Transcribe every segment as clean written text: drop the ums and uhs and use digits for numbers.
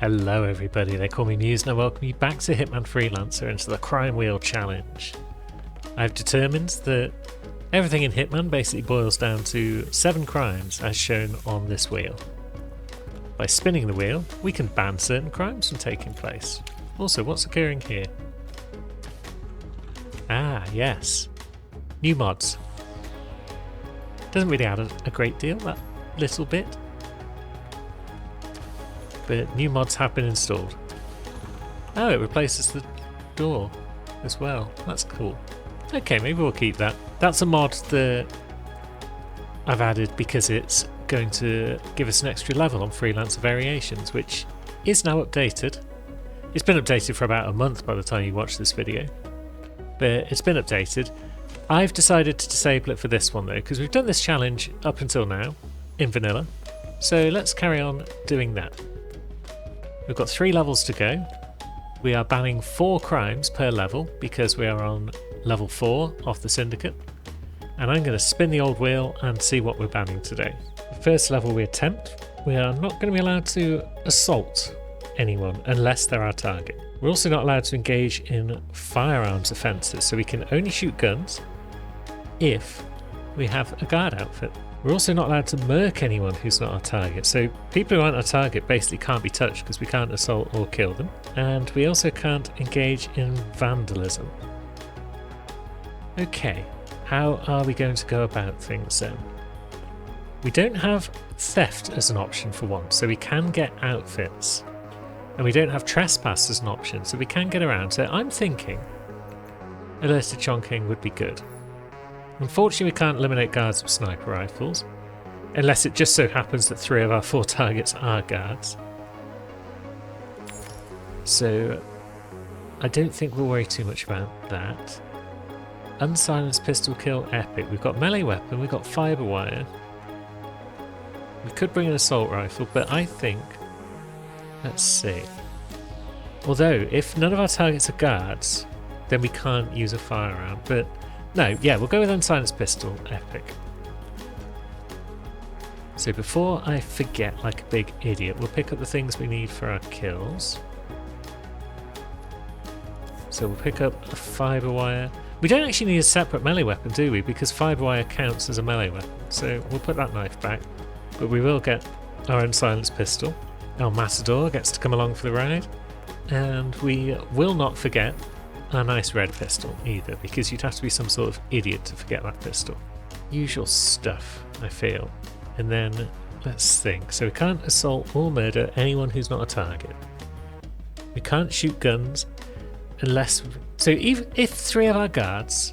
Hello everybody, they call me Muse and I welcome you back to Hitman Freelancer and to the Crime Wheel Challenge. I've determined that everything in Hitman basically boils down to 7 crimes as shown on this wheel. By spinning the wheel, we can ban certain crimes from taking place. Also, what's occurring here? Ah, yes. New mods. Doesn't really add a great deal, that little bit. But new mods have been installed. Oh, it replaces the door as well. That's cool. Okay, maybe we'll keep that. That's a mod that I've added because it's going to give us an extra level on Freelancer Variations, which is now updated. It's been updated for about a month by the time you watch this video, but it's been updated. I've decided to disable it for this one though, because we've done this challenge up until now in vanilla. So let's carry on doing that. We've got 3 levels to go. We are banning 4 crimes per level because we are on level 4 of the Syndicate. And I'm going to spin the old wheel and see what we're banning today. The first level we attempt, we are not going to be allowed to assault anyone unless they're our target. We're also not allowed to engage in firearms offences, so we can only shoot guns if we have a guard outfit. We're also not allowed to murk anyone who's not our target, so people who aren't our target basically can't be touched because we can't assault or kill them. And we also can't engage in vandalism. Okay, how are we going to go about things then? We don't have theft as an option for one, so we can get outfits. And we don't have trespass as an option, so we can get around. So I'm thinking alerted chonking would be good. Unfortunately, we can't eliminate guards with sniper rifles, unless it just so happens that 3 of our 4 targets are guards. So I don't think we'll worry too much about that. Unsilenced pistol kill, epic. We've got melee weapon, we've got fibre wire. We could bring an assault rifle, but I think... Let's see. Although, if none of our targets are guards, then we can't use a firearm, but... No, yeah, we'll go with unsilenced pistol, epic. So before I forget like a big idiot, we'll pick up the things we need for our kills. So we'll pick up a fibre wire. We don't actually need a separate melee weapon, do we? Because fibre wire counts as a melee weapon. So we'll put that knife back. But we will get our unsilenced pistol. Our Matador gets to come along for the ride. And we will not forget a nice red pistol either, because you'd have to be some sort of idiot to forget that pistol. Usual stuff, I feel. And then let's think. So we can't assault or murder anyone who's not a target. We can't shoot guns unless... So even if 3 of our guards...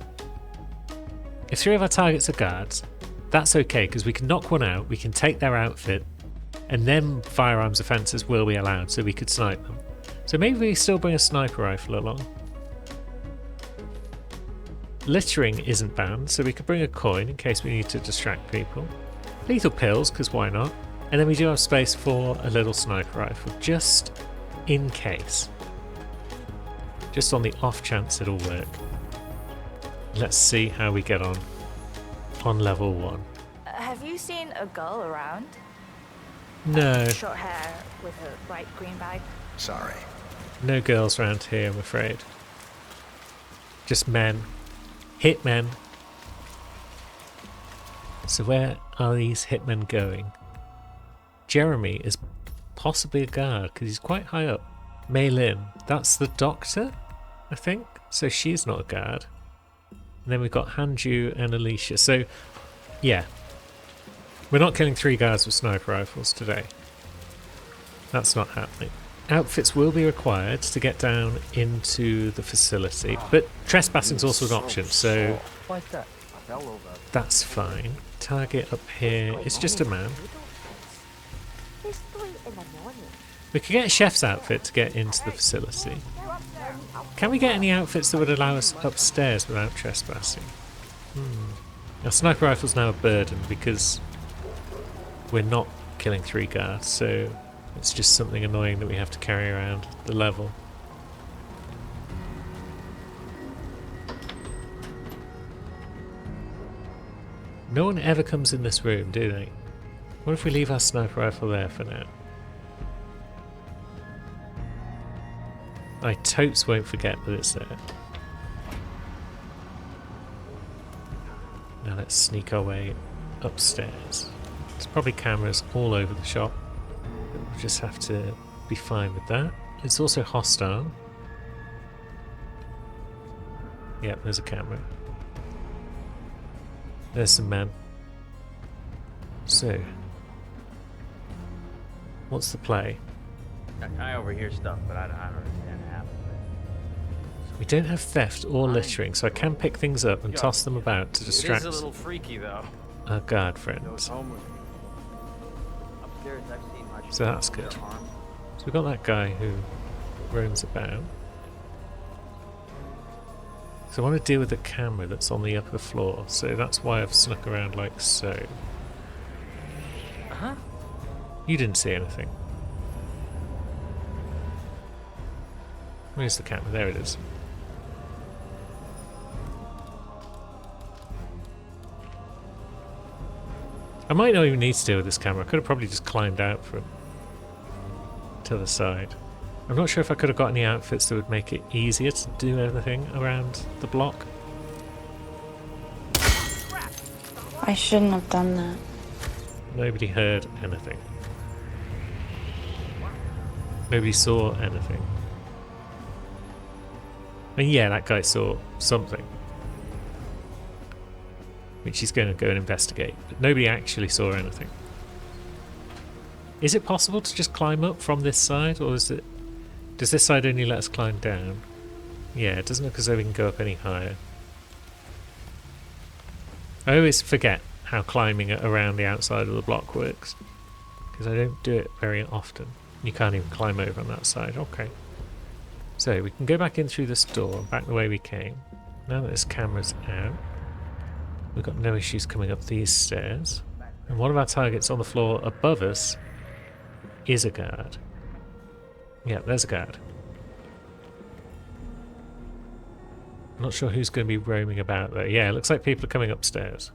If 3 of our targets are guards, that's okay, because we can knock one out, we can take their outfit, and then firearms offences will be allowed, so we could snipe them. So maybe we still bring a sniper rifle along. Littering isn't banned, so we could bring a coin in case we need to distract people. Lethal pills, because why not? And then we do have space for a little sniper rifle, just in case. Just on the off chance it'll work. Let's see how we get on level 1. Have you seen a girl around? No. Short hair with a bright green bag. Sorry. No girls around here, I'm afraid. Just men. Hitmen. So where are these hitmen going? Jeremy is possibly a guard because he's quite high up. Mei Lin, that's the doctor, I think. So she's not a guard. And then we've got Hanju and Alicia. So yeah, we're not killing 3 guards with sniper rifles today. That's not happening. Outfits will be required to get down into the facility, but trespassing is also an option, so that's fine. Target up here is just a man. We could get a chef's outfit to get into the facility. Can we get any outfits that would allow us upstairs without trespassing? Our sniper rifle's now a burden because we're not killing 3 guards, so it's just something annoying that we have to carry around the level. No one ever comes in this room, do they? What if we leave our sniper rifle there for now? I totes won't forget that it's there. Now let's sneak our way upstairs. There's probably cameras all over the shop. But we'll just have to be fine with that. It's also hostile. Yep, there's a camera. There's some men. So, what's the play? I overhear stuff, but I don't understand half of it. We don't have theft or littering, so I can pick things up and toss them about to distract It is a little freaky, though. our guard Those friends. homeless people. Upstairs, I've seen much. So that's good. So we've got that guy who roams about. So I want to deal with the camera that's on the upper floor, so that's why I've snuck around like so. Uh-huh. You didn't see anything. Where's the camera? There it is. I might not even need to deal with this camera. I could have probably just climbed out from to the side. I'm not sure if I could have got any outfits that would make it easier to do everything around the block. I shouldn't have done that. Nobody heard anything. Nobody saw anything. And yeah, that guy saw something, which he's going to go and investigate. But nobody actually saw anything. Is it possible to just climb up from this side, or is it? Does this side only let us climb down? Yeah, it doesn't look as though we can go up any higher. I always forget how climbing around the outside of the block works, because I don't do it very often. You can't even climb over on that side. Okay. So we can go back in through this door, back the way we came. Now that this camera's out, we've got no issues coming up these stairs. And one of our targets on the floor above us is a guard. Yeah, there's a guard. I'm not sure who's going to be roaming about though. Yeah, it looks like people are coming upstairs.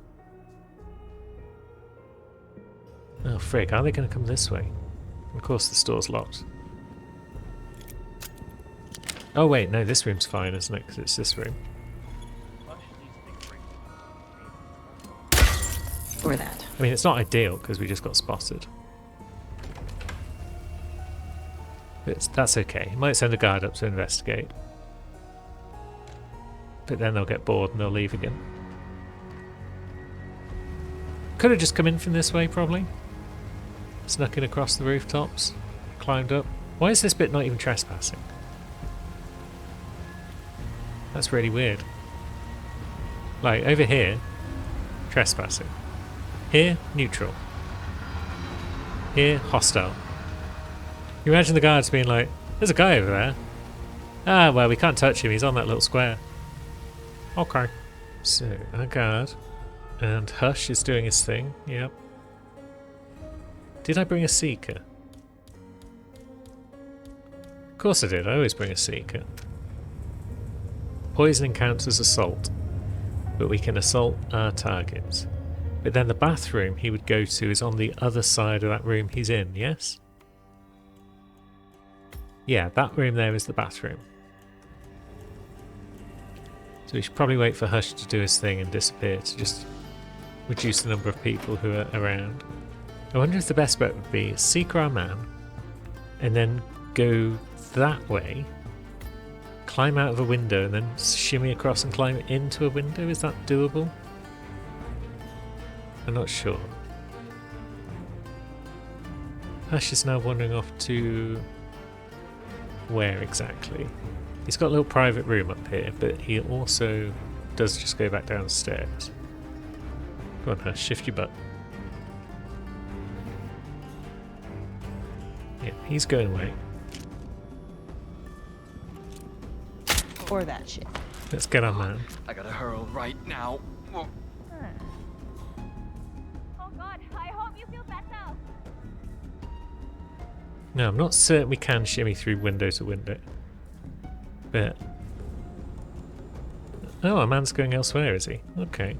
Oh frick, are they going to come this way? Of course the store's locked. Oh wait, no, this room's fine, isn't it? Because it's this room. Or that. I mean, it's not ideal because we just got spotted. But that's okay. He might send a guard up to investigate. But then they'll get bored and they'll leave again. Could have just come in from this way, probably. Snuck in across the rooftops. Climbed up. Why is this bit not even trespassing? That's really weird. Like, over here, trespassing. Here, neutral. Here, hostile. You imagine the guards being like, there's a guy over there. Ah, well, we can't touch him. He's on that little square. Okay. So, our guard. And Hush is doing his thing. Yep. Did I bring a seeker? Of course I did. I always bring a seeker. Poisoning counts as assault, but we can assault our targets. But then the bathroom he would go to is on the other side of that room he's in, yes? Yeah, that room there is the bathroom. So we should probably wait for Hush to do his thing and disappear to just reduce the number of people who are around. I wonder if the best bet would be seek our man and then go that way, climb out of a window and then shimmy across and climb into a window. Is that doable? I'm not sure. Hush is now wandering off to... where exactly? He's got a little private room up here, but he also does just go back downstairs. Go on, Hush, shift your butt. Yeah, he's going away. Or that shit. Let's get on man. I gotta hurl right now. Oh God, I hope you feel better. No, I'm not certain we can shimmy through window to window. But... oh, our man's going elsewhere, is he? Okay.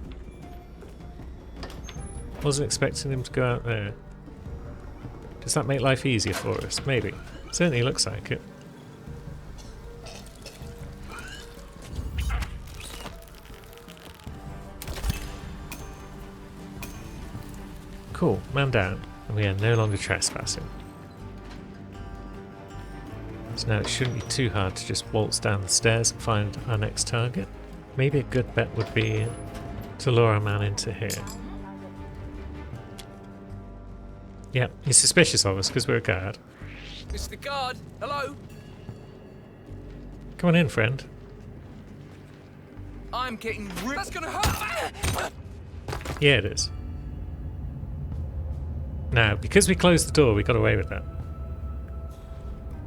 Wasn't expecting him to go out there. Does that make life easier for us? Maybe. Certainly looks like it. Cool, man down. And we are no longer trespassing. So now it shouldn't be too hard to just waltz down the stairs and find our next target. Maybe a good bet would be to lure our man into here. Yeah, he's suspicious of us because we're a guard. Mr. Guard, hello? Come on in, friend. I'm getting That's gonna hurt! Yeah, it is. Now, because we closed the door, we got away with that.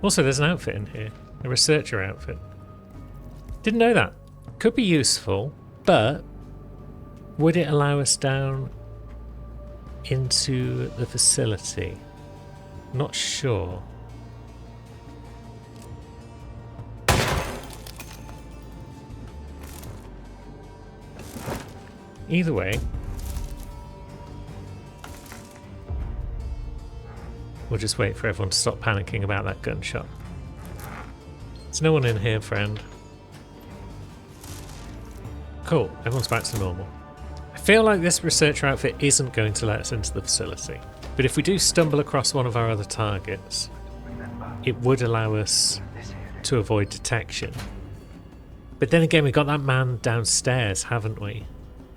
Also, there's an outfit in here. A researcher outfit. Didn't know that. Could be useful, but would it allow us down into the facility? Not sure. Either way, we'll just wait for everyone to stop panicking about that gunshot. There's no one in here, friend. Cool, everyone's back to normal. I feel like this researcher outfit isn't going to let us into the facility, but if we do stumble across one of our other targets, it would allow us to avoid detection. But then again, we got that man downstairs, haven't we?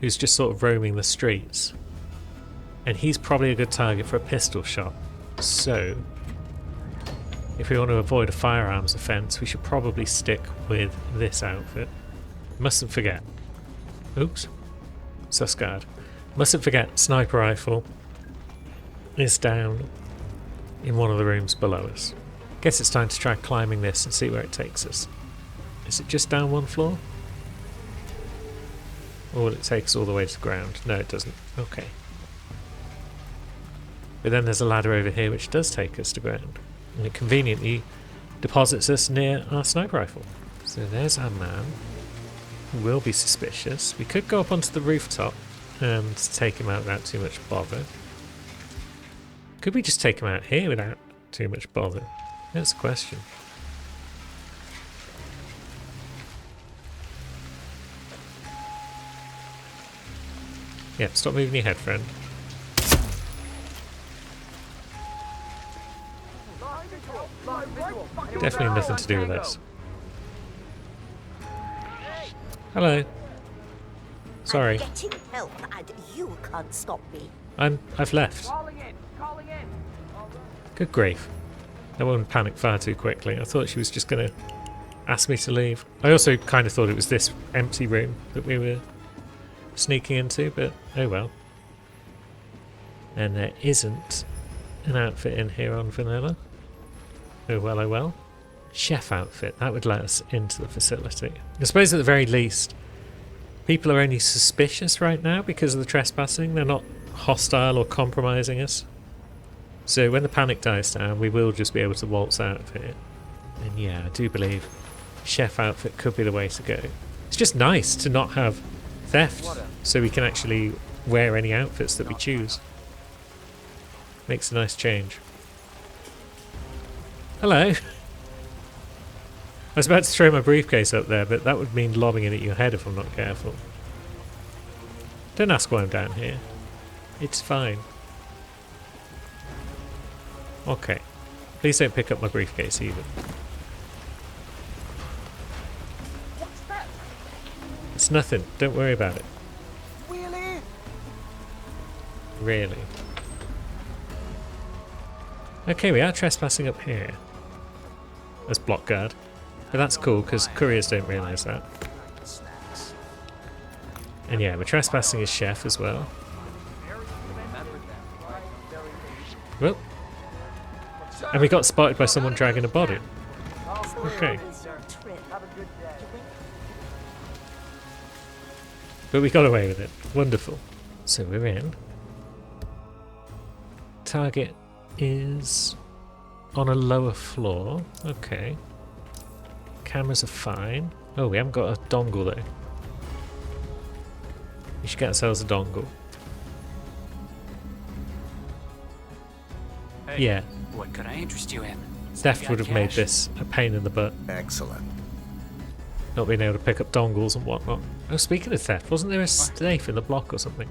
Who's just sort of roaming the streets. And he's probably a good target for a pistol shot. So, if we want to avoid a firearms offence, we should probably stick with this outfit. Mustn't forget. Oops. Susguard. Mustn't forget, sniper rifle is down in one of the rooms below us. Guess it's time to try climbing this and see where it takes us. Is it just down one floor? Or will it take us all the way to the ground? No, it doesn't. Okay. But then there's a ladder over here which does take us to ground. And it conveniently deposits us near our sniper rifle. So there's our man. Who will be suspicious. We could go up onto the rooftop and take him out without too much bother. Could we just take him out here without too much bother? That's the question. Yep, stop moving your head, friend. Definitely nothing to do with this. Hello. Sorry. I'm getting help and you can't stop me. I've left. Calling in! Good grief. That woman panicked far too quickly. I thought she was just going to ask me to leave. I also kind of thought it was this empty room that we were sneaking into, but oh well. And there isn't an outfit in here on vanilla. Oh well, oh well. Chef outfit, that would let us into the facility. I suppose at the very least, people are only suspicious right now because of the trespassing. They're not hostile or compromising us. So when the panic dies down, we will just be able to waltz out of here. And yeah, I do believe chef outfit could be the way to go. It's just nice to not have theft, so we can actually wear any outfits that we choose. Makes a nice change. Hello. I was about to throw my briefcase up there, but that would mean lobbing it at your head if I'm not careful. Don't ask why I'm down here. It's fine. Okay. Please don't pick up my briefcase either. It's nothing. Don't worry about it. Really? Okay, we are trespassing up here. As block guard. But that's cool, because couriers don't realise that. And yeah, we're trespassing as chef as well. Well. And we got spotted by someone dragging a body. Okay. But we got away with it. Wonderful. So we're in. Target is on a lower floor. Okay. Cameras are fine. Oh, we haven't got a dongle though. We should get ourselves a dongle. Hey, yeah. What could I interest you in? Theft would have made this a pain in the butt. Excellent. Not being able to pick up dongles and whatnot. Oh, speaking of theft, wasn't there a safe in the block or something?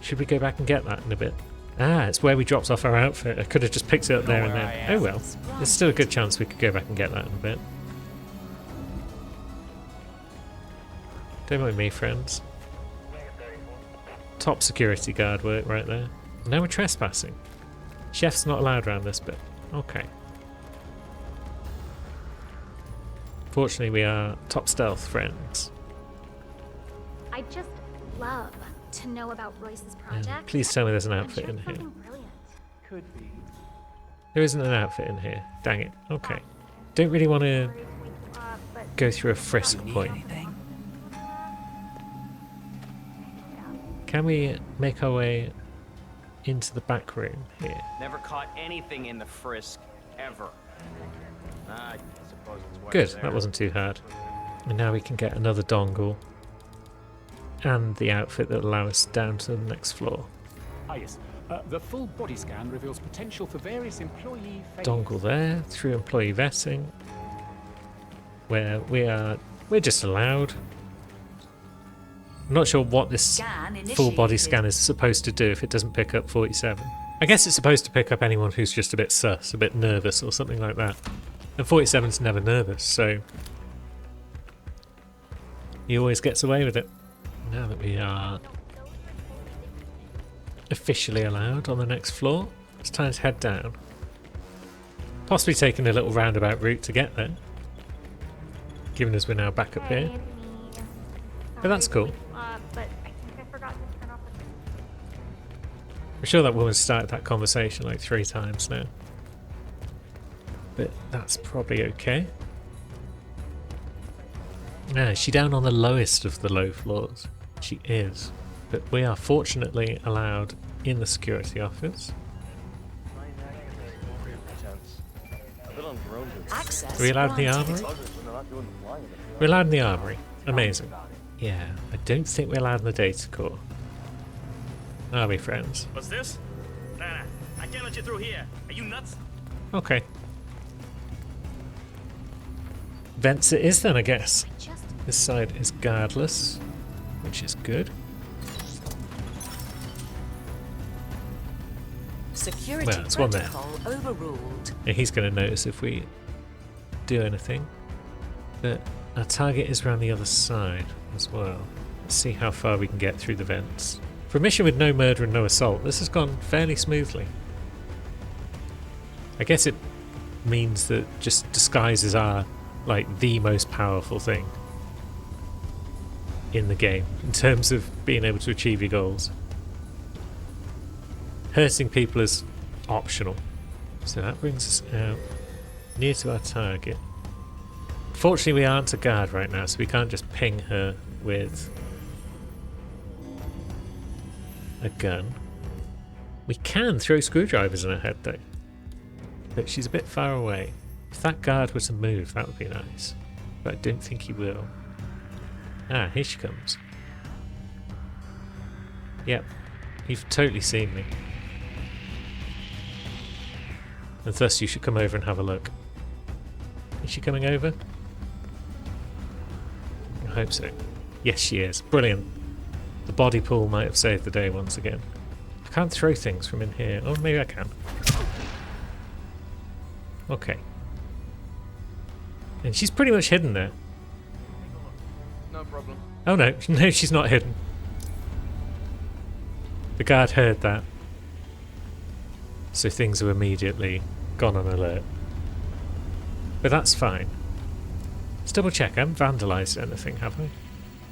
Should we go back and get that in a bit? Ah, it's where we dropped off our outfit. I could have just picked it up there and then. Oh well. There's still a good chance we could go back and get that in a bit. Don't mind me, friends. Top security guard work right there. Now we're trespassing. Chef's not allowed around this bit. Okay. Fortunately, we are top stealth friends. I just love to know about Royce's project. Yeah, please tell me there's an I'm outfit sure in it's here. something brilliant. Could be. There isn't an outfit in here. Dang it. Okay. Don't really want to But go through a frisk point. Anything? Can we make our way into the back room here? Never caught anything in the frisk, ever. I suppose it's what's Good, there. that wasn't too hard. And now we can get another dongle and the outfit that will allow us down to the next floor. Ah, yes. The full body scan reveals potential for various employee failures. Dongle there through employee vetting, where we're just allowed. I'm not sure what this full body scan is supposed to do if it doesn't pick up 47. I guess it's supposed to pick up anyone who's just a bit sus, a bit nervous or something like that. And 47's never nervous, so he always gets away with it. Now that we are officially allowed on the next floor, it's time to head down. Possibly taking a little roundabout route to get there, given as we're now back up here. But that's cool. But I think I forgot to turn off the... I'm sure that woman started that conversation like 3 times now. But that's probably okay. Yeah, is she down on the lowest of the low floors? She is. But we are fortunately allowed in the security office. Access Are we allowed in the granted. armory? We're allowed in the armory. Amazing. Yeah, I don't think we're allowed in the data core. Are we, friends? What's this? Nah, I can't let you through here. Are you nuts? Okay. Vents it is then, I guess. Just This side is guardless, which is good. Security Well, it's one there. protocol overruled. Yeah, he's going to notice if we do anything. But our target is around the other side as well. Let's see how far we can get through the vents. For a mission with no murder and no assault, this has gone fairly smoothly. I guess it means that just disguises are like the most powerful thing in the game in terms of being able to achieve your goals. Hurting people is optional. So that brings us out near to our target. Fortunately, we aren't a guard right now, so we can't just ping her with a gun. We can throw screwdrivers in her head though, but she's a bit far away. If that guard were to move, that would be nice, but I don't think he will. Ah, here she comes. Yep, you've totally seen me. And thus you should come over and have a look. Is she coming over? I hope so. Yes, she is. Brilliant. The body pool might have saved the day once again. I can't throw things from in here. Oh, maybe I can. Okay. And she's pretty much hidden there. No problem. Oh no, no, she's not hidden. The guard heard that. So things are immediately gone on alert. But that's fine. Let's double check. I haven't vandalised anything, have I?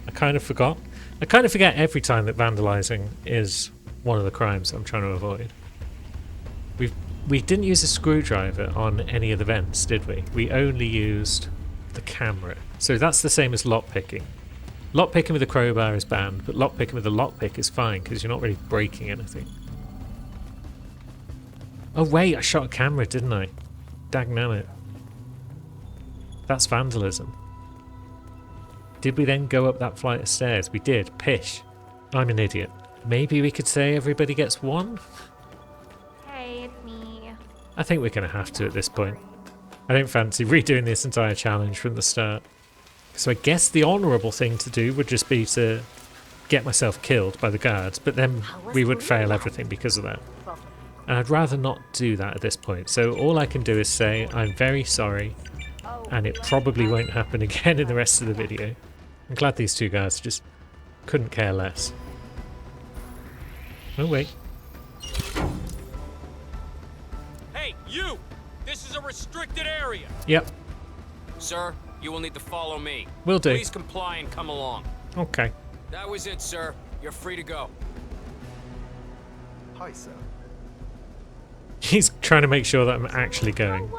I kind of forgot. I kind of forget every time that vandalising is one of the crimes I'm trying to avoid. We didn't use a screwdriver on any of the vents, did we? We only used the camera. So that's the same as lockpicking. Lockpicking with a crowbar is banned, but lockpicking with a lockpick is fine because you're not really breaking anything. Oh wait, I shot a camera, didn't I? Dagnammit. That's vandalism. Did we then go up that flight of stairs? We did. Pish. I'm an idiot. Maybe we could say everybody gets one? hey, it's me. I think we're going to have to at this point. I don't fancy redoing this entire challenge from the start. So I guess the honourable thing to do would just be to get myself killed by the guards, but then we would fail everything because of that. And I'd rather not do that at this point. So all I can do is say I'm very sorry, and it probably won't happen again in the rest of the video. I'm glad these two guys just couldn't care less. Oh wait. Hey, you! This is a restricted area! Yep, Sir, you will need to follow me. will do. Please comply and come along. Okay. That was it, sir. You're free to go. Hi, sir. He's trying to make sure that I'm actually going.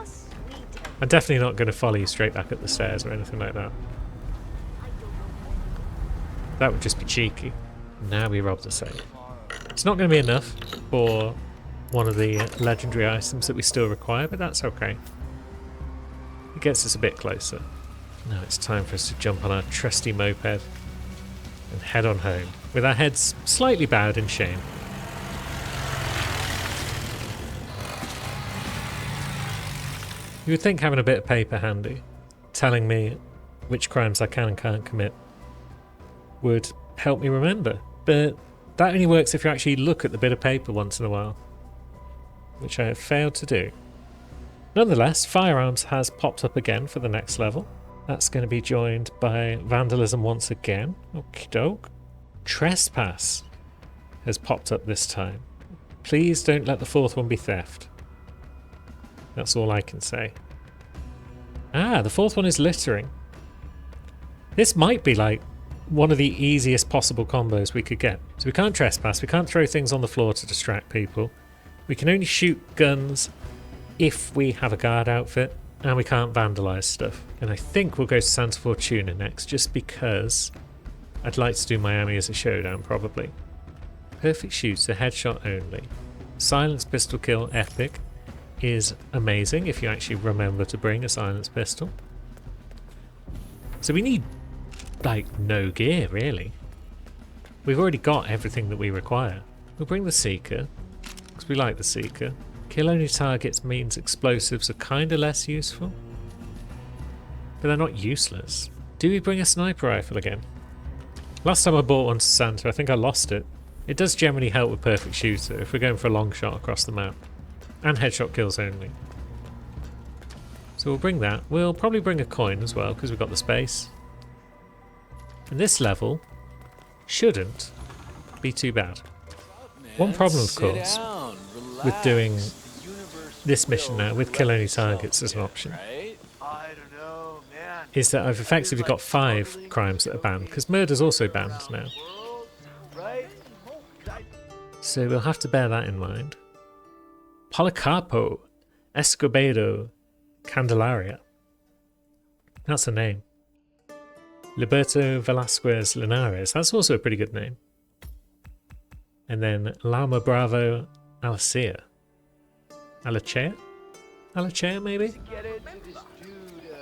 I'm definitely not going to follow you straight back up the stairs or anything like that. That would just be cheeky. Now we rob the safe. It's not going to be enough for one of the legendary items that we still require, but that's okay. It gets us a bit closer. Now it's time for us to jump on our trusty moped and head on home, with our heads slightly bowed in shame. You would think having a bit of paper handy, telling me which crimes I can and can't commit, would help me remember, but that only works if you actually look at the bit of paper once in a while, which I have failed to do. Nonetheless, firearms has popped up again for the next level. That's going to be joined by vandalism once again. Okie doke. Trespass has popped up this time. Please don't let the fourth one be theft. That's all I can say. Ah, the fourth one is littering. This might be like one of the easiest possible combos we could get. So we can't trespass, we can't throw things on the floor to distract people. We can only shoot guns if we have a guard outfit, and we can't vandalise stuff. And I think we'll go to Santa Fortuna next, just because I'd like to do Miami as a showdown, probably. Perfect shoots, a headshot only. Silence pistol kill epic is amazing if you actually remember to bring a silence pistol. So we need, like, no gear, really. We've already got everything that we require. We'll bring the Seeker, because we like the Seeker. Kill only targets means explosives are kind of less useful, but they're not useless. Do we bring a sniper rifle again? Last time I bought one to Santa, I think I lost it. It does generally help with perfect shooter if we're going for a long shot across the map, and headshot kills only. So we'll bring that. We'll probably bring a coin as well because we've got the space. And this level shouldn't be too bad. One problem, of course, with doing this mission now with kill only targets as an option is that I've effectively got 5 crimes that are banned, because murder's also banned now. So we'll have to bear that in mind. Policarpo Escobedo Candelaria. That's a name. Liberto Velasquez Linares. That's also a pretty good name. And then Lama Bravo Alacea. Alachea? Alachea, maybe?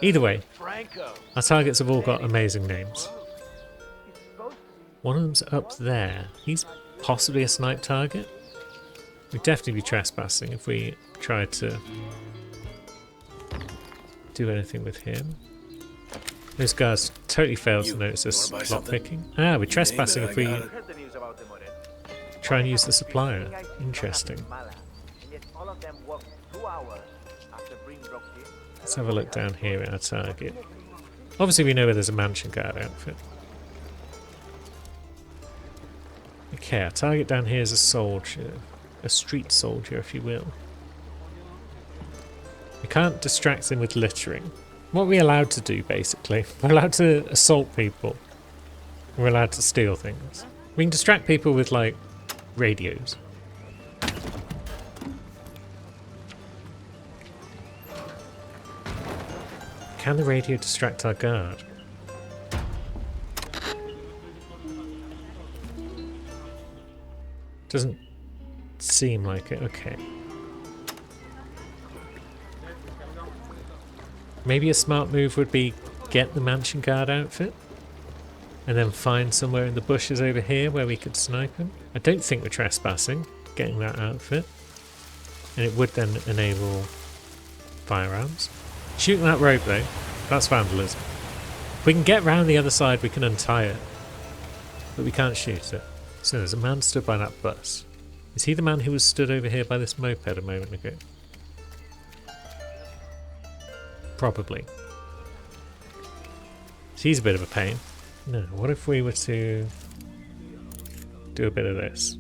Either way, our targets have all got amazing names. One of them's up there. He's possibly a snipe target. We'd definitely be trespassing if we tried to do anything with him. Those guys totally failed to notice us lockpicking. Ah, we're trespassing if we try and use the supplier. Interesting. Let's have a look down here at our target. Obviously we know where there's a mansion guard outfit. Okay, our target down here is a soldier. A street soldier, if you will. We can't distract him with littering. What are we allowed to do, basically? We're allowed to assault people. We're allowed to steal things. We can distract people with, like, radios. Can the radio distract our guard? Doesn't seem like it. Okay. Maybe a smart move would be get the mansion guard outfit and then find somewhere in the bushes over here where we could snipe him. I don't think we're trespassing getting that outfit, and it would then enable firearms. Shooting that rope though, that's vandalism. If we can get round the other side we can untie it. but we can't shoot it. So there's a man stood by that bus. Is he the man who was stood over here by this moped a moment ago? Probably. So he's a bit of a pain. No, what if we were to do a bit of this?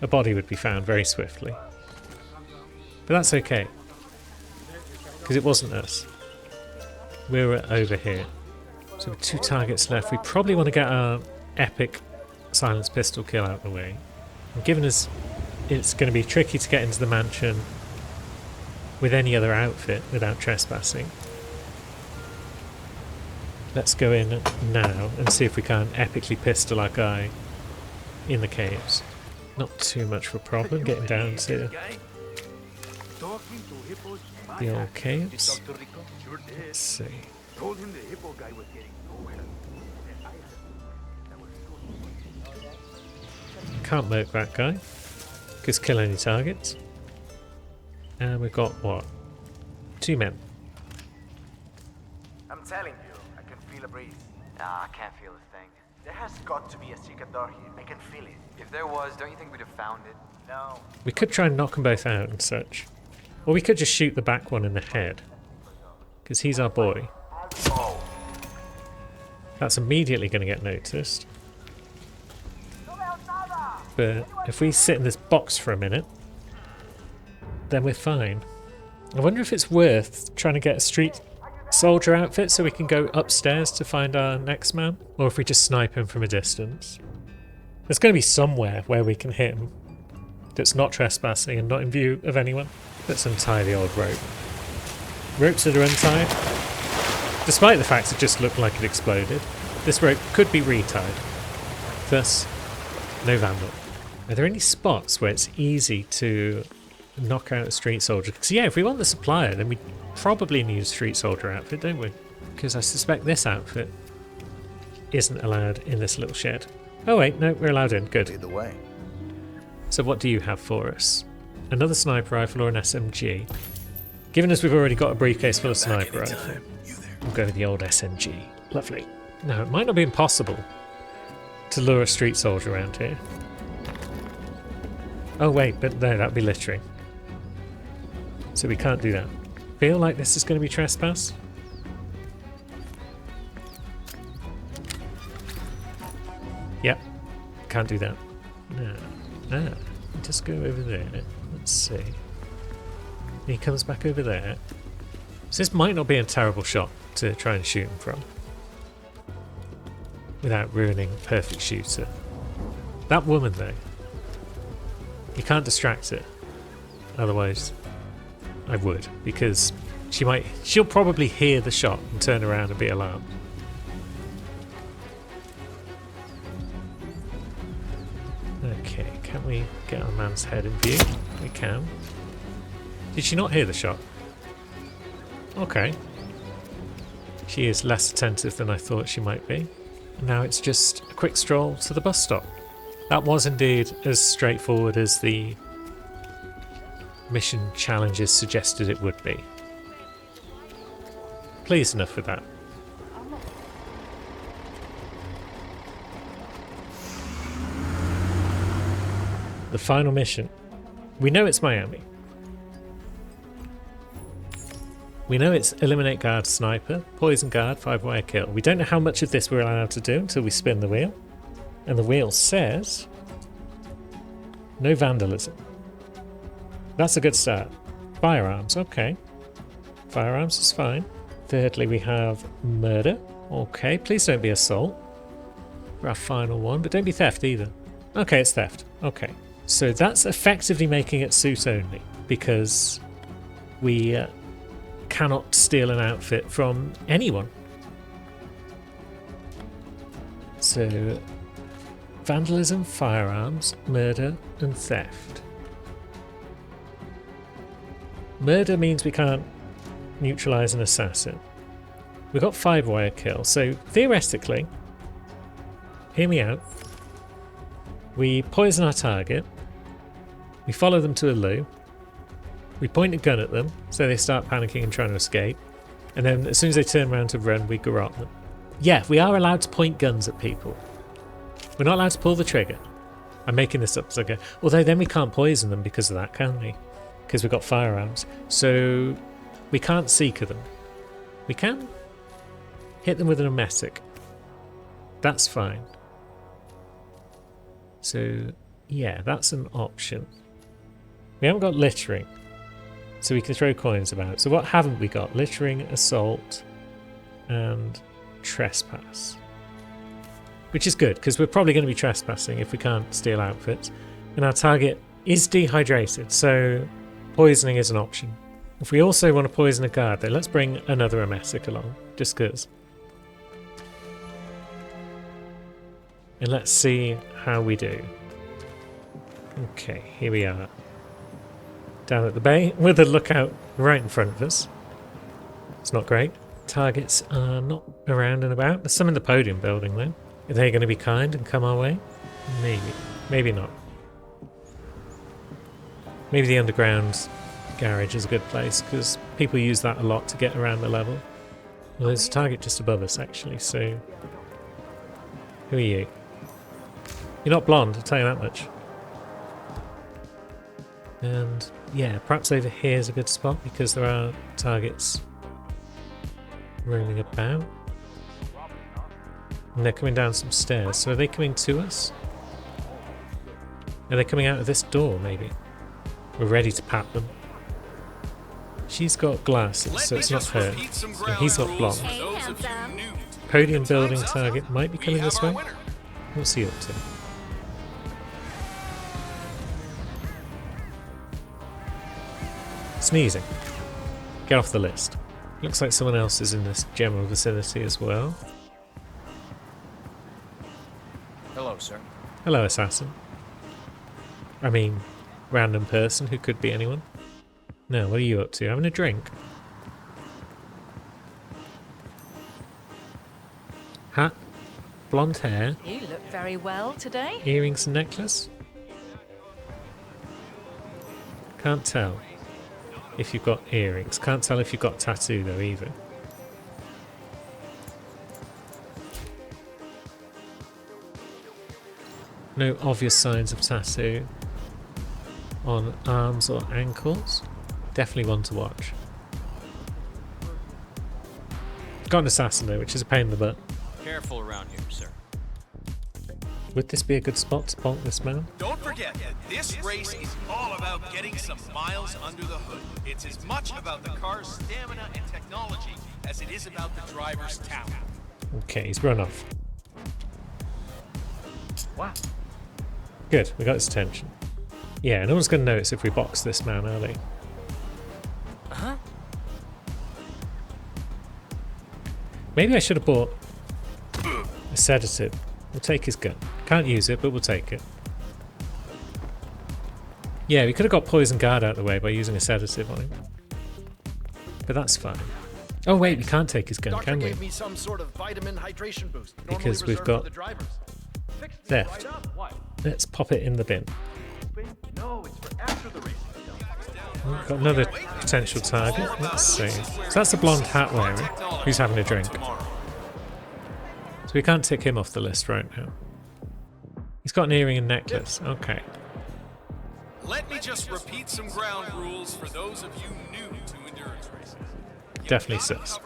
A body would be found very swiftly. But that's okay. Because it wasn't us. We were over here. So with 2 targets left, we probably want to get our epic silenced pistol kill out of the way. And given us it's going to be tricky to get into the mansion with any other outfit without trespassing, let's go in now and see if we can epically pistol our guy in the caves. Not too much of a problem getting down to the old caves. Let's see. Can't murk that guy, because kill any targets. And we've got what? 2 men. I'm telling you, I can feel a breeze. Nah, I can't feel a thing. There has got to be a secret door here. I can feel it. If there was, don't you think we'd have found it? No. We could try and knock them both out and such. Or we could just shoot the back one in the head. Because he's our boy. That's immediately going to get noticed. But if we sit in this box for a minute, then we're fine. I wonder if it's worth trying to get a street soldier outfit so we can go upstairs to find our next man, or if we just snipe him from a distance. There's going to be somewhere where we can hit him that's not trespassing and not in view of anyone. Let's untie the old rope. Ropes that are untied, despite the fact it just looked like it exploded, this rope could be retied. Thus, no vandal. Are there any spots where it's easy to knock out a street soldier? Because yeah, if we want the supplier, then we probably need a street soldier outfit, don't we? Because I suspect this outfit isn't allowed in this little shed. Oh wait, no, we're allowed in. Good. Either way. So what do you have for us? Another sniper rifle or an SMG? Given as we've already got a briefcase full of sniper rifle, we'll go with the old SMG. Lovely. Now, it might not be impossible to lure a street soldier around here. Oh wait, but no, that'd be littering. So we can't do that. Feel like this is going to be trespass? Yep, can't do that. No. Ah, just go over there. Let's see. He comes back over there. So this might not be a terrible shot to try and shoot him from, without ruining a perfect shooter. That woman though, you can't distract her. Otherwise, I would, because she'll probably hear the shot and turn around and be alarmed. Okay, can we get our man's head in view? We can. Did she not hear the shot? Okay. She is less attentive than I thought she might be. Now it's just a quick stroll to the bus stop. That was indeed as straightforward as the mission challenges suggested it would be. Pleased enough with that. The final mission. We know it's Miami. We know it's eliminate guard sniper, poison guard, 5-wire kill. We don't know how much of this we're allowed to do until we spin the wheel. And the wheel says no vandalism. That's a good start. Firearms, okay. Firearms is fine. Thirdly, we have murder. Okay, please don't be assault. For our final one, but don't be theft either. Okay, it's theft. Okay. So that's effectively making it suit only, because we cannot steal an outfit from anyone. So vandalism, firearms, murder and theft. Murder means we can't neutralize an assassin. We've got 5-wire kill, so theoretically, hear me out, we poison our target, we follow them to a loo, We point a gun at them, so they start panicking and trying to escape. And then as soon as they turn around to run, we garrote them. Yeah, we are allowed to point guns at people. We're not allowed to pull the trigger. I'm making this up as I go. Although then we can't poison them because of that, can we? Because we've got firearms. So we can't seeker them. We can hit them with an emetic. That's fine. So yeah, that's an option. We haven't got littering, so we can throw coins about. So what haven't we got? Littering, assault, and trespass. Which is good, because we're probably going to be trespassing if we can't steal outfits. And our target is dehydrated, so poisoning is an option. If we also want to poison a guard, though, let's bring another emetic along, just because. And let's see how we do. Okay, here we are. Down at the bay, with a lookout right in front of us. It's not great. Targets are not around and about. There's some in the podium building, though. Are they going to be kind and come our way? Maybe. Maybe not. Maybe the underground garage is a good place, because people use that a lot to get around the level. Well, there's a target just above us, actually, so... Who are you? You're not blonde, I'll tell you that much. And, yeah, perhaps over here is a good spot, because there are targets roaming about. And they're coming down some stairs, so are they coming to us? Are they coming out of this door, maybe? We're ready to pat them. She's got glasses, so it's not her. And he's got blonde. Hey, handsome. Podium building target might be coming this way. What's he up to? Sneezing. Get off the list. Looks like someone else is in this general vicinity as well. Hello, sir. Hello, assassin. I mean, random person who could be anyone. No, what are you up to? Having a drink? Hat, blonde hair, You look very well today. earrings and necklace? Can't tell if you've got earrings. Can't tell if you've got tattoo though either. No obvious signs of tattoo on arms or ankles. Definitely one to watch. Got an assassin though, which is a pain in the butt. Careful around here, sir. Would this be a good spot to bonk this man? Don't forget that this race is all about getting some miles under the hood. It's as much about the car's stamina and technology as it is about the driver's talent. Okay, he's run off. Wow. Good, we got his attention. Yeah, no one's going to notice if we box this man, are they? Uh-huh. Maybe I should have bought a sedative. We'll take his gun. Can't use it, but we'll take it. Yeah, we could have got Poison Guard out of the way by using a sedative on him. But that's fine. Oh wait, we can't take his gun, Doctor can we? gave me some sort of vitamin hydration boost. Because normally we've reserved got for the drivers. theft. What? Let's pop it in the bin. No, it's for after the race. We've got another potential target. Let's see. So that's the blonde hat wearer who's having a drink. So we can't tick him off the list right now. He's got an earring and necklace. Okay. Let me just repeat some ground rules for those of you new to endurance races. Definitely sus.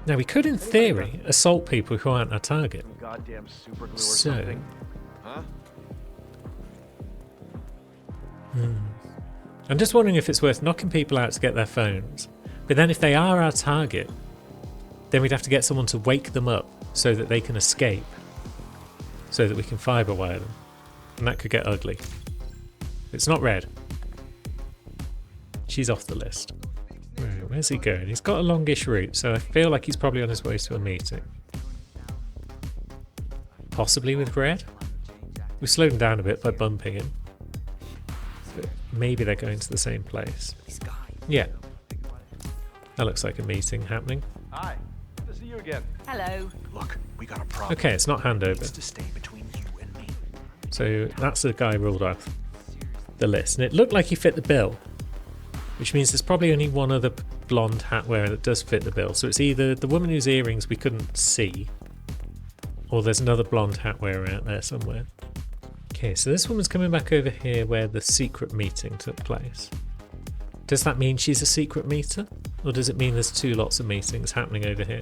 Now we could, in theory, assault people who aren't our target. Goddamn super glue or So, something. Huh? I'm just wondering if it's worth knocking people out to get their phones. But then if they are our target, then we'd have to get someone to wake them up so that they can escape. So that we can fiber wire them. And that could get ugly. It's not red. She's off the list. Right, where's he going? He's got a longish route, so I feel like he's probably on his way to a meeting. Possibly with red? We slowed him down a bit by bumping him. But maybe they're going to the same place. Yeah. That looks like a meeting happening. Hi. Good to see you again. Hello. Look, we got a problem. Okay, it's not handover. It's to stay between you and me. So that's the guy ruled off the list. And it looked like he fit the bill. which means there's probably only one other blonde hat wearer that does fit the bill. So it's either the woman whose earrings we couldn't see, or there's another blonde hat wearer out there somewhere. Okay, so this woman's coming back over here where the secret meeting took place. Does that mean she's a secret meter? Or does it mean there's two lots of meetings happening over here?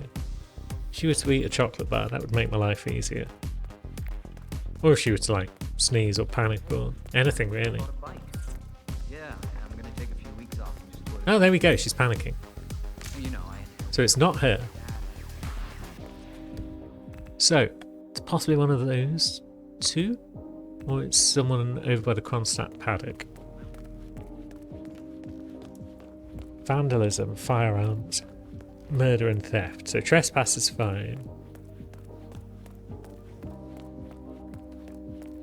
If she were to eat a chocolate bar, that would make my life easier. Or if she were to like sneeze or panic or anything really. Yeah, I'm gonna take a few weeks off and just put Oh, there we go, she's panicking. you know, So it's not her. So, it's possibly one of those two? Or it's someone over by the Kronstadt paddock. Vandalism, firearms, murder and theft. So trespass is fine.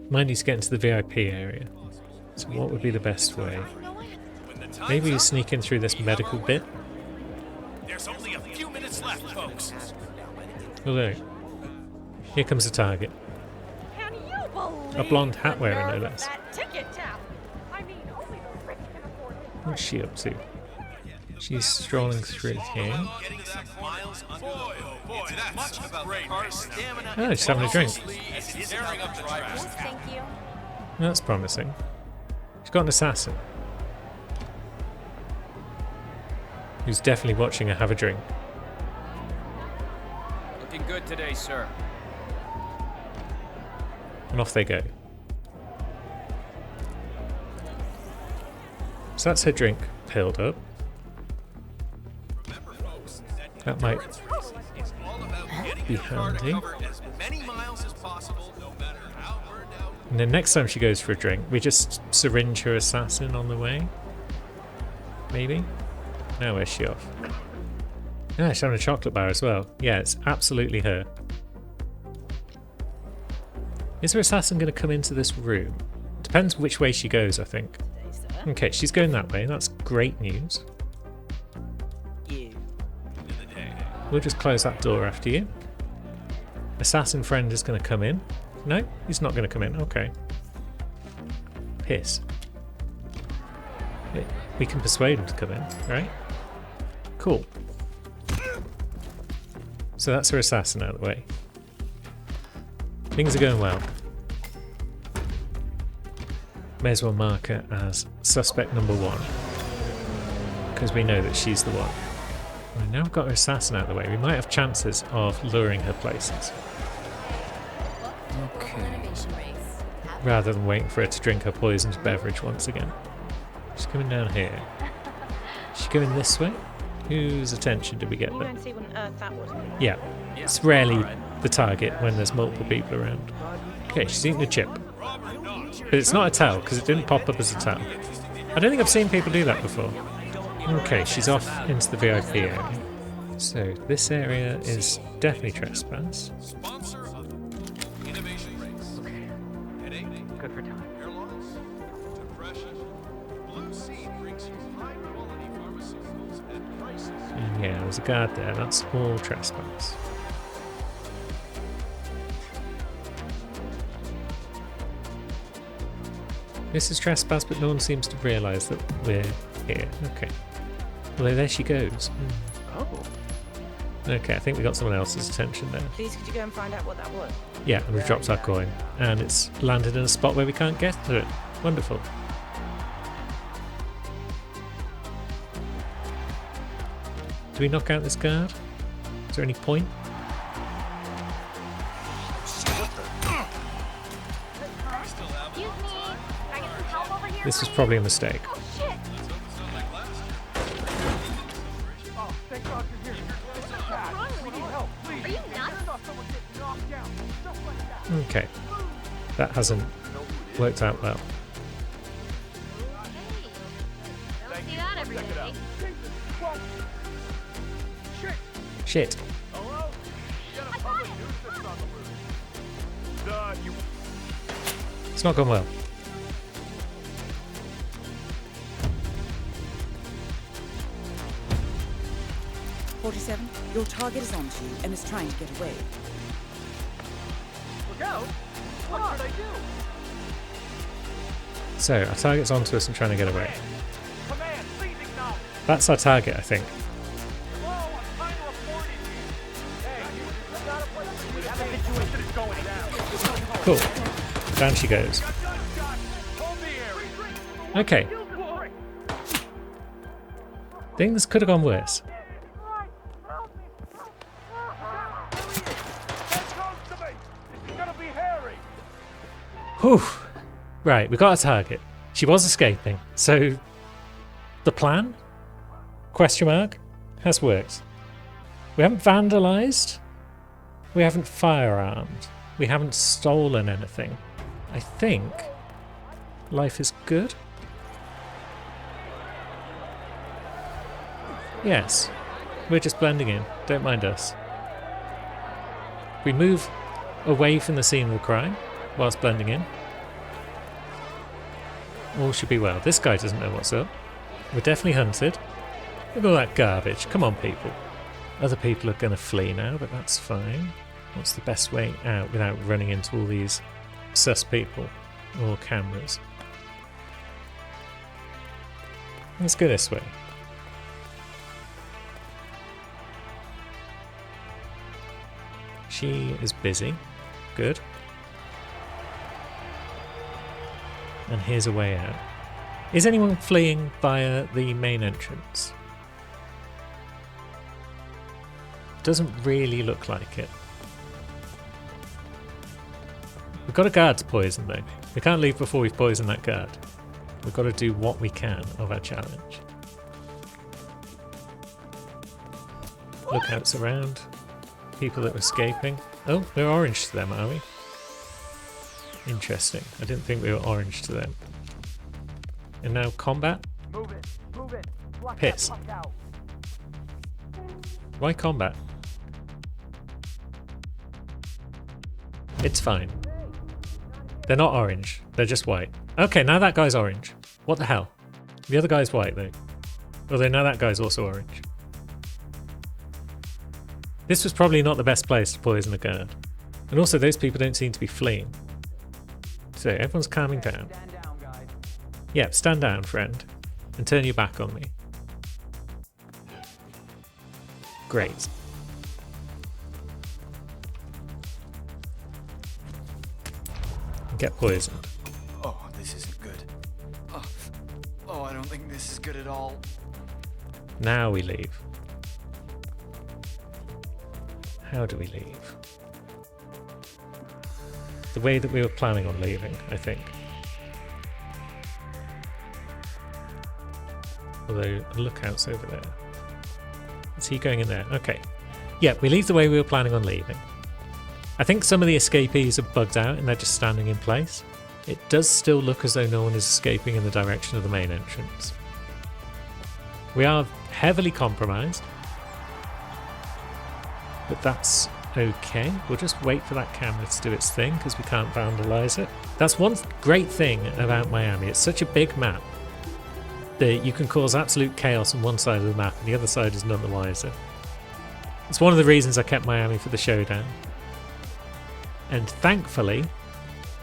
Might need to get into the VIP area. So what would be the best way? Maybe you sneak in through this medical bit. There's only a few minutes left, folks. Hello. Here comes the target. Can you believe A blonde hat the wearer, no nerve of less. that ticket tap? I mean, only the rich can afford it. What's she up to? She's strolling through here. Getting some miles under the hood. Boy, it's much about the car's stamina Oh, she's having a drink. as it is about the driver's Yes, thank you. That's promising. She's got an assassin. Who's definitely watching her have a drink. Looking good today, sir. And off they go. So that's her drink filled up. That might It's all about getting be the car to handy. cover as many miles as possible, no matter how burned out. And then next time she goes for a drink, we just syringe her assassin on the way. Maybe? Now where's she off? Yeah, she's having a chocolate bar as well. Yeah, it's absolutely her. Is her assassin going to come into this room? Depends which way she goes, I think. Okay, she's going that way. That's great news. We'll just close that door after you. Assassin friend is going to come in. No, he's not going to come in. Okay. Piss. We can persuade him to come in, right? Cool. So that's her assassin out of the way. Things are going well. May as well mark her as suspect number 1. Because we know that she's the one. We've now got her assassin out of the way. We might have chances of luring her places. Okay. Rather than waiting for her to drink her poisoned beverage once again. She's coming down here. She's going this way? Whose attention did we get You there? don't see what on earth that was. Yeah, it's rarely the target when there's multiple people around. Okay, she's eating a chip. But it's not a towel, because it didn't pop up as a towel. I don't think I've seen people do that before. Okay, she's off into the VIP area. So this area is definitely trespass. Sponsor of Innovation Race. Headache, good for time. hair loss, depression. Blue Sea brings you high-quality pharmaceuticals at prices. Yeah, there's a guard there. That's all trespass. This is trespass, but no one seems to realise that we're here. Okay. Well, there she goes. Oh. Okay, I think we got someone else's attention there. Please, could you go and find out what that was? Yeah, and we've dropped our coin. And it's landed in a spot where we can't get to it. Wonderful. Do we knock out this guard? Is there any point? Excuse me. Can I get some help over here? This was probably a mistake. Oh, shit. Oh, thank God you're here. What's wrong with you? Are you nuts? Someone gets knocked down. Stuff like that. Okay. That hasn't worked out well. Hey, don't see that every day. Shit. Hello? You got a public nuisance on the loose. You It's not gone well. Your target is onto you and is trying to get away. look out! What should I do? So, our target's onto us and trying to get away. Command, please acknowledge. That's our target, I think. Cool. Down she goes. Okay. Things could have gone worse. Whew. Right, we got a target. She was escaping. So, the plan? Question mark? Has worked. We haven't vandalized. We haven't firearmed. We haven't stolen anything. I think life is good. Yes, we're just blending in. Don't mind us. We move away from the scene of the crime whilst blending in. All should be well. This guy doesn't know what's up. We're definitely hunted. Look at all that garbage. Come on, people. Other people are going to flee now, but that's fine. What's the best way out without running into all these sus people or cameras? Let's go this way. She is busy. Good. And here's a way out. Is anyone fleeing via the main entrance? Doesn't really look like it. We've got a guard to poison though. We can't leave before we've poisoned that guard. We've got to do what we can of our challenge. Lookouts around. People that were escaping. Oh, we're orange to them, are we? Interesting. I didn't think we were orange to them. And now combat? Move it. Move it. Block Piss. that fuck out. Why combat? It's fine. They're not orange. They're just white. Okay, now that guy's orange. What the hell? The other guy's white though. Although now that guy's also orange. This was probably not the best place to poison a guard. And also those people don't seem to be fleeing. So everyone's calming down. Yep, stand down, friend. And turn your back on me. Great. Get poisoned. Oh, this isn't good. Oh, I don't think this is good at all. Now we leave. How do we leave? The way that we were planning on leaving, I think. Although, a lookout's over there. Is he going in there? Okay. Yeah, we leave the way we were planning on leaving. I think some of the escapees are bugged out and they're just standing in place. It does still look as though no one is escaping in the direction of the main entrance. We are heavily compromised. But that's okay. We'll just wait for that camera to do its thing because we can't vandalize it. That's one great thing about Miami. It's such a big map that you can cause absolute chaos on one side of the map and the other side is none the wiser. It's one of the reasons I kept Miami for the showdown. And thankfully,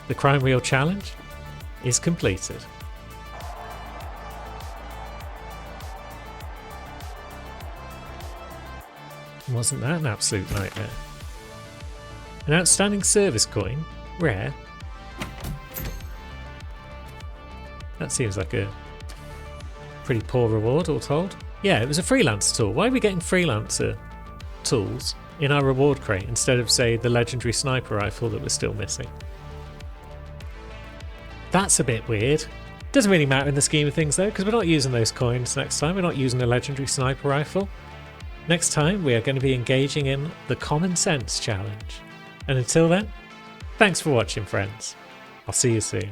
the Crime Wheel Challenge is completed. Wasn't that an absolute nightmare? An outstanding service coin, rare. That seems like a pretty poor reward, all told. Yeah, it was a freelance tool. Why are we getting freelancer tools in our reward crate instead of, say, the legendary sniper rifle that we're still missing? That's a bit weird. Doesn't really matter in the scheme of things though, because we're not using those coins next time. We're not using a legendary sniper rifle. Next time we are going to be engaging in the Common Sense Challenge. And until then, thanks for watching, friends. I'll see you soon.